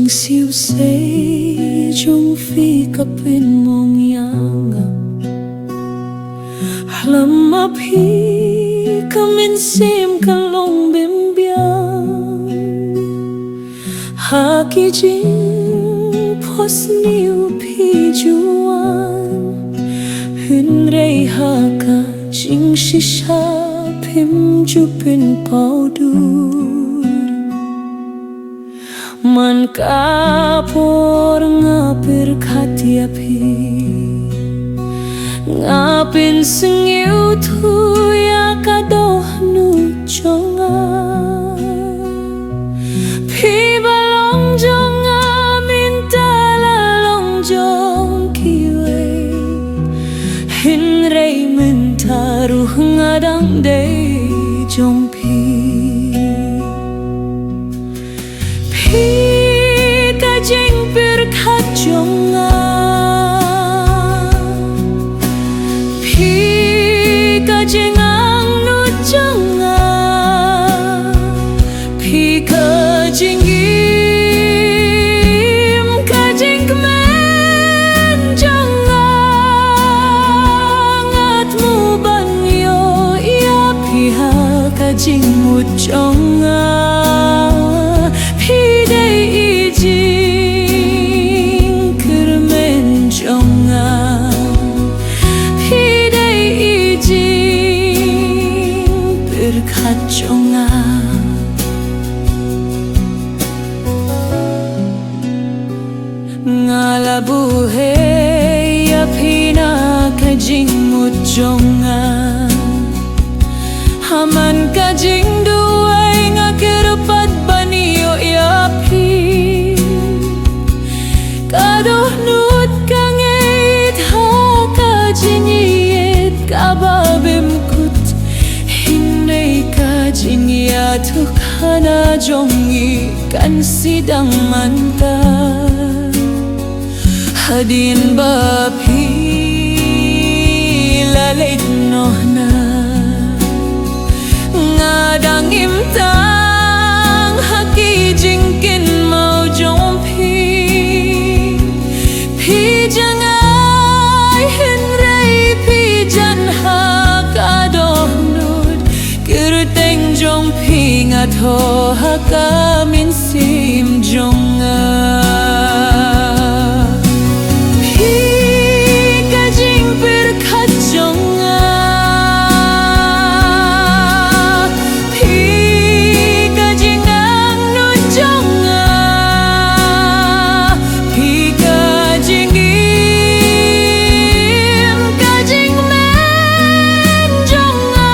siêu say trong phi cặp bên mong yang làm mà phi kamen xem cả lòng bem biang ha ki jin pos niu phi juan hun rei ha ka jing shisha pim ju pin pau du man kapor ngapir khatia phi ngapin sengiu thu ya kado nu chonga phi balong jonga minta la long jong kiwe hin rei minta ru ngadang dei jong phi kajeng berkat jonga pi kajeng ang nu jonga pi kajeng im kajeng kemen jonga ngat mu banyo ya pi ha kajeng mu jonga jonga ngalabu he ya pina kajing mut jonga haman kajing duai ngakerepat banio ya pi kadoh nut kangit ha kajing yet kababem kajing ya tukhana jongi kan sidang manta hadin bapi lalit nohna ngadang imtang haki jingkin mau jompi pi jangai henrei pi janha kadoh jong pi ngatho haka min sim jonga pi kajing berkat jonga pi kajing ang nu jonga pi kajing im kajing men jonga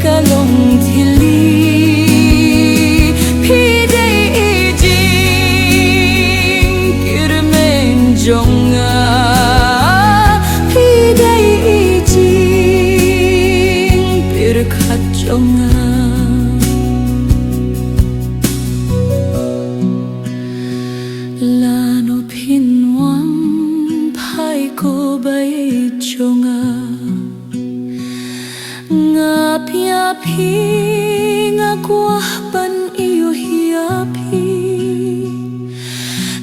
kalong thili phi dei jing kirmen jonga phi dei jing berkat jonga lano pinwang pai ko bai jonga ngapi-api ngakuah ban iyo hiapi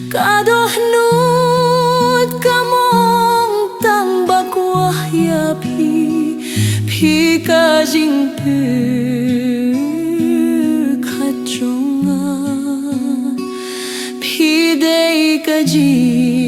kadoh nut kamong tang bakuah hiapi pi kajing berkat jonga pi dei kajing